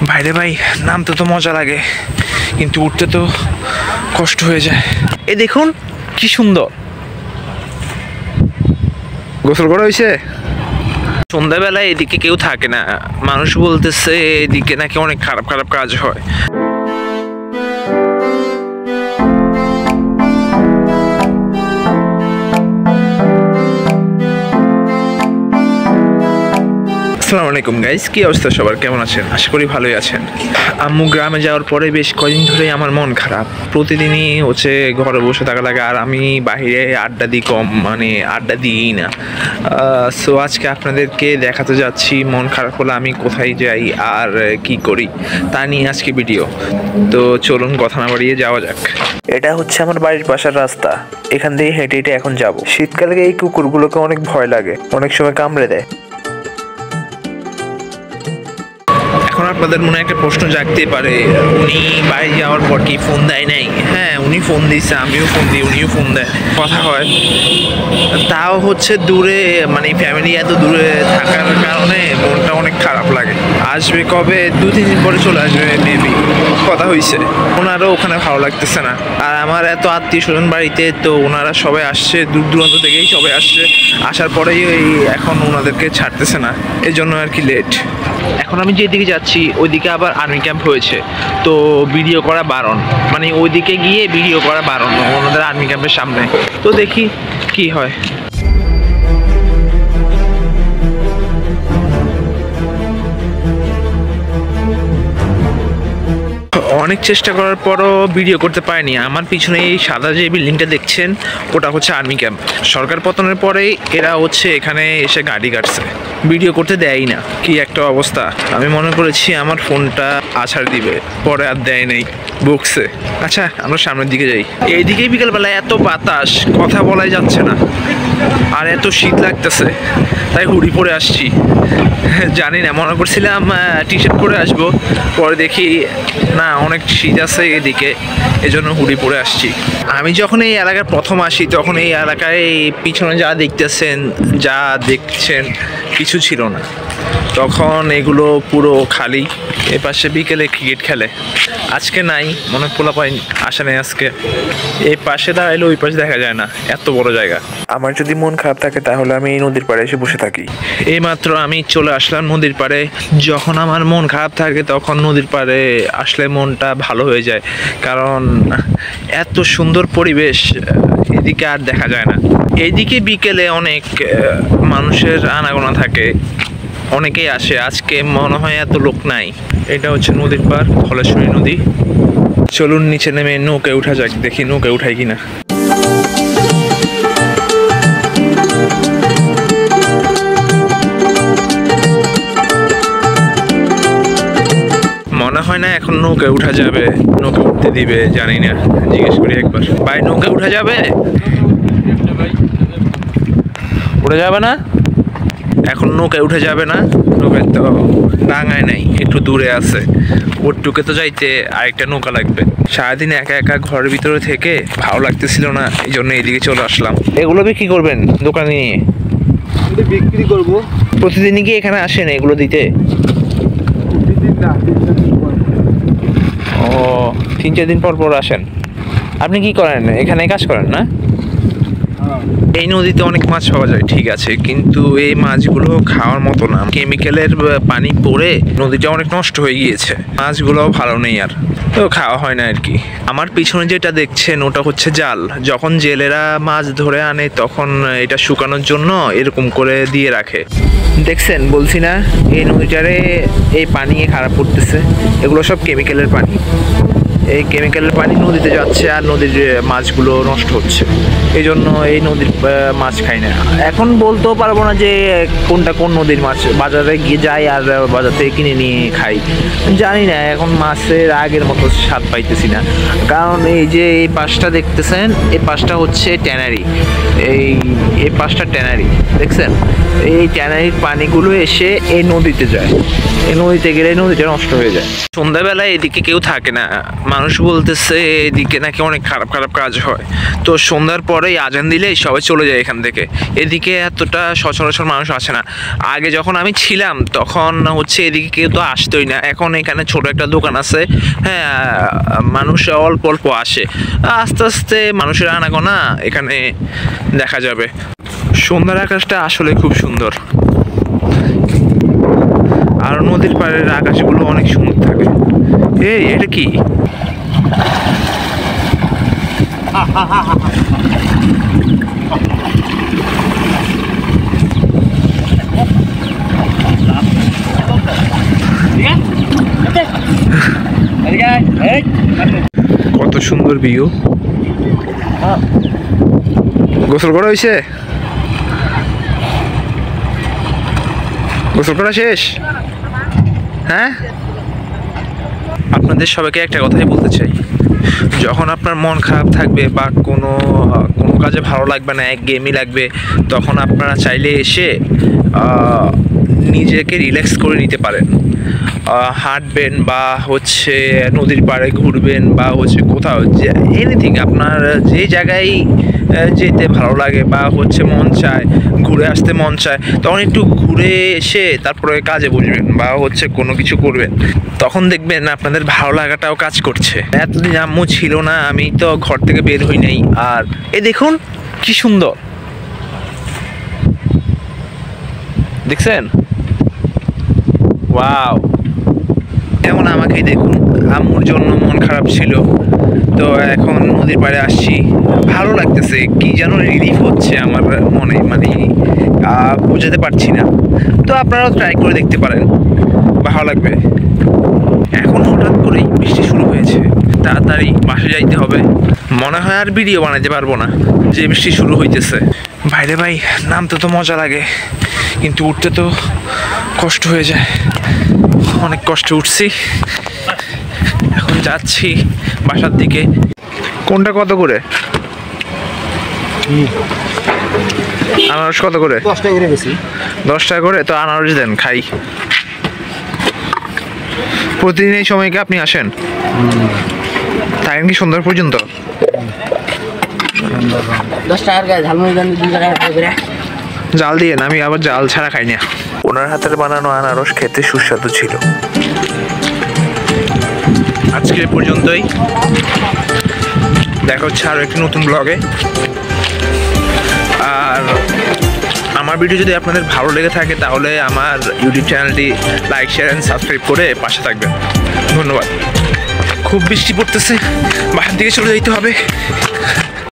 ভাইরে ভাই, নামতে তো মজা লাগে কিন্তু উঠতে তো কষ্ট হয়ে যায়। এই দেখুন কি সুন্দর গোসল করা হয়েছে। সন্ধ্যাবেলায় এদিকে কেউ থাকে না, মানুষ বলতেছে এদিকে নাকি অনেক খারাপ খারাপ কাজ হয়। আসসালামু আলাইকুম গাইস, কি অবস্থা সবার, কেমন আছেন? আশা করি ভালোই আছেন। আম্মু গ্রামে যাওয়ার পরে বেশ কয়েকদিন ধরেই আমার মন খারাপ, প্রতিদিনই হচ্ছে ঘরে বসে থাকা লাগে, আর আমি বাইরে আড্ডা দিই কম, মানে আড্ডা দিই না। সো আজকে আপনাদেরকে দেখাতে যাচ্ছি মন খারাপ হলে আমি কোথায় যাই আর কি করি তা নিয়ে আজকে ভিডিও। তো চলুন কথা না বাড়িয়ে যাওয়া যাক। এটা হচ্ছে আমার বাড়ির পাশের রাস্তা, এখান দিয়ে হেঁটে হেঁটে এখন যাব। শীতকালে এই কুকুরগুলোকে অনেক ভয় লাগে, অনেক সময় কামড়ে দেয়। এখন আপনাদের মনে একটা প্রশ্ন জাগতে পারে, উনি বাড়ি যাওয়ার পর কি ফোন দেয় নাই? হ্যাঁ, উনি ফোন দিচ্ছে, আমিও ফোন দিই, উনিও ফোন দেয়, কথা হয়। তাও হচ্ছে দূরে, মানে ফ্যামিলি এত দূরে থাকার কারণে মনটা অনেক খারাপ লাগে। আসবে কবে? 2-3 দিন পরে চলে আসবে মেবি, কথা হয়েছে। ওনারও ওখানে ভালো লাগতেছে না, আর আমার এত আত্মীয় স্বজন বাড়িতে, তো ওনারা সবাই আসছে, দূর দূরান্ত থেকেই সবাই আসছে। আসার পরেই এখন ওনাদেরকে ছাড়তেছে না, এই জন্য আর কি লেট। এখন আমি যেদিকে যাচ্ছি ওইদিকে আবার আর্মি ক্যাম্প হয়েছে, তো ভিডিও করা বারণ, মানে ওইদিকে গিয়ে ভিডিও করা বারণ ওনাদের আর্মি ক্যাম্পের সামনে। তো দেখি কি হয়। অনেক চেষ্টা করার পরও ভিডিও করতে পারিনি। আমার পিছনে এই সাদা যে বিল্ডিংটা দেখছেন, ওটা হচ্ছে আর্মি ক্যাম্প। সরকার পতনের পরেই এরা হচ্ছে এখানে এসে গাড়ি কাটছে, ভিডিও করতে দেয়ই না। কি একটা অবস্থা! আমি মনে করেছি আমার ফোনটা আছাড় দিবে, পরে আর দেয় নেই, বকছে। আচ্ছা, আমরা সামনের দিকে যাই। এইদিকেই বিকেলবেলায় এত বাতাস, কথা বলাই যাচ্ছে না, আর এত শীত লাগতেছে, তাই হুডি পরে আসছি। জানি না, মনে করছিলাম টি শার্ট পরে আসবো, পরে দেখি না, অনেক শীত আছে এদিকে, এজন্য হুডি পরে আসছি। আমি যখন এই এলাকায় প্রথম আসি, তখন এই এলাকায় পিছনে যা দেখছেন কিছু ছিল না, তখন এগুলো পুরো খালি। এ পাশে বিকেলে ক্রিকেট খেলে, আজকে নাই, মনে পোলাপাই আসে নাই আজকে। এই পাশে দাঁড়াইলে ওই পাশে দেখা যায় না, এত বড় জায়গা। আমার যদি মন খারাপ থাকে তাহলে আমি এই নদীর পাড়ে এসে বসে থাকি। এই মাত্র আমি চলে আসলাম নদীর পাড়ে। যখন আমার মন খারাপ থাকে তখন নদীর পাড়ে আসলে মনটা ভালো হয়ে যায়, কারণ এত সুন্দর পরিবেশ এদিকে আর দেখা যায় না। এইদিকে বিকেলে অনেক মানুষের আনাগোনা থাকে, অনেকেই আসে। আজকে মনে হয় এত লোক নাই। এটা হচ্ছে নদীর পাড়, ধলেশ্বরী নদী। চলুন নিচে নেমে নৌকায় উঠা যাক, দেখি নৌকায় উঠাই কিনা। মনে হয় না এখন নৌকায় উঠা যাবে, নৌকা উঠতে দিবে জানি না, জিজ্ঞেস করি একবার। ভাই, নৌকায় উঠা যাবে? উঠে যাবে না এখন? নৌকায় উঠে যাবে না? নৌকায় তো ডাঙায় নাই, একটু দূরে আছে, ওটুকে তো যাইতে আরেকটা নৌকা লাগবে। সারাদিন একা একা ঘরের ভিতরে থেকে ভালো লাগতেছিল না, এই জন্য এদিকে চলে আসলাম। এগুলো বিক্রি করবেন দোকানে নিয়ে? বিক্রি করব। প্রতিদিনই কি এখানে আসেন এগুলো দিতে? ও, 3-4 দিন পর পর আসেন। আপনি কি করেন এখানে? কাজ করেন না? এই নদীতে অনেক মাছ পাওয়া যায় ঠিক আছে, কিন্তু এই মাছগুলো খাওয়ার মতো না। কেমিক্যালের পানি পড়ে নদীটা অনেক নষ্ট হয়ে গিয়েছে, মাছগুলো ভালো নেই, আর তো খাওয়া হয় না আর কি। আমার পিছনে যেটা দেখছেন ওটা হচ্ছে জাল। যখন জেলেরা মাছ ধরে আনে তখন এটা শুকানোর জন্য এরকম করে দিয়ে রাখে। দেখছেন, বলছি না এই নদীটারে এই পানি খারাপ করতেছে, এগুলো সব কেমিক্যালের পানি। এই কেমিক্যালের পানি নদীতে যাচ্ছে আর নদীর মাছগুলো নষ্ট হচ্ছে, এই জন্য এই নদীর মাছ খাই না। এখন বলতেও পারবো না যে কোনটা কোন নদীর মাছ। বাজারে গিয়ে যাই আর বাজার থেকে কিনে নিয়ে খাই, জানি না, এখন মাছের আগের মতো স্বাদ পাইতেছি না। কারণ এই যে এই পাশটা দেখতেছেন, এই পাশটা হচ্ছে ট্যানারি, এই পাশটা ট্যানারি দেখছেন, এই ট্যানারির পানিগুলো এসে এই নদীতে যায়, এই নদীতে গেলে নদীটা নষ্ট হয়ে যায়। সন্ধ্যাবেলায় এদিকে কেউ থাকে না, মানুষ বলতেছে এদিকে নাকি অনেক খারাপ খারাপ কাজ হয়। তো সন্ধ্যার পরে পরেই আজান দিলেই সবাই চলে যায় এখান থেকে। এদিকে এতটা সচরাচর মানুষ আসে না। আগে যখন আমি ছিলাম তখন হচ্ছে এদিকে কেউ তো আসতোই না। এখন এখানে ছোট একটা দোকান আছে, হ্যাঁ, মানুষ অল্প অল্প আসে। আস্তে আস্তে মানুষের আনাগোনা এখানে দেখা যাবে। সন্ধ্যার আকাশটা আসলে খুব সুন্দর, আর নদীর পাড়ের আকাশগুলো অনেক সুন্দর থাকে। এই এটা কি? কত সুন্দর ভিউ। গোসল করা হয়েছে? গোসল করা শেষ? হ্যাঁ, আপনাদের সবাইকে একটা কথাই বলতে চাই, যখন আপনার মন খারাপ থাকবে বা কোনো কাজে ভালো লাগবে না, একঘেয়েমি লাগবে, তখন আপনারা চাইলে এসে নিজেকে রিল্যাক্স করে নিতে পারেন। হাঁটবেন বা হচ্ছে নদীর পাড়ে ঘুরবেন বা হচ্ছে কোথাও এনিথিং, আপনার যে জায়গায় যেতে ভালো লাগে বা হচ্ছে মন চায়, ঘুরে আসতে মন চায়, তখন একটু ঘুরে এসে তারপরে কাজে বসবেন বা হচ্ছে কোনো কিছু করবেন। তখন দেখবেন আপনাদের ভালো লাগাটাও কাজ করছে। এতদিন আম্মু ছিল না, আমি তো ঘর থেকে বের হই নাই। আর এই দেখুন কি সুন্দর, দেখছেন? ওয়াও! যেমন আমাকেই দেখুন, আম্মুর জন্য মন খারাপ ছিল, তো এখন নদীর পাড়ে আসছি, ভালো লাগতেছে, কি যেন রিলিফ হচ্ছে আমার মনে, মানে বোঝাতে পারছি না। তো আপনারাও ট্রাই করে দেখতে পারেন, ভালো লাগবে। এখন হঠাৎ করেই বৃষ্টি শুরু হয়েছে, তাড়াতাড়ি বাসে যাইতে হবে। মনে হয় আর ভিডিও বানাতে পারবো না, যে বৃষ্টি শুরু হইতেছে। ভাইরে ভাই, নামতে তো মজা লাগে, কিন্তু উঠতে তো কষ্ট হয়ে যায়। অনেক কষ্ট উঠছি, এখন যাচ্ছি বাসার দিকে। কোনটা কত করে? আনারস কত করে? 10 টাকা করে বেশি। 10 টাকা করে? তো আনারস দেন, খাই। প্রতিদিন এই সময়কে আপনি আসেন? থাকেন কি সন্ধ্যা পর্যন্ত? 10 টাকার গায়ে ঝালমুড়ি দেন 2 টাকা করে। জাল দিয়ে না, আমি আবার জাল ছাড়া খাই না। ওনার হাতের বানানো আনারস খেতে সুস্বাদু ছিল। আজকে এ পর্যন্তই, দেখা হচ্ছে আরও একটি নতুন ব্লগে। আর আমার ভিডিও যদি আপনাদের ভালো লেগে থাকে তাহলে আমার ইউটিউব চ্যানেলটি লাইক, শেয়ার অ্যান্ড সাবস্ক্রাইব করে পাশে থাকবেন। ধন্যবাদ। খুব বৃষ্টি পড়তেছে, বাসার দিকে চলে যেতে হবে।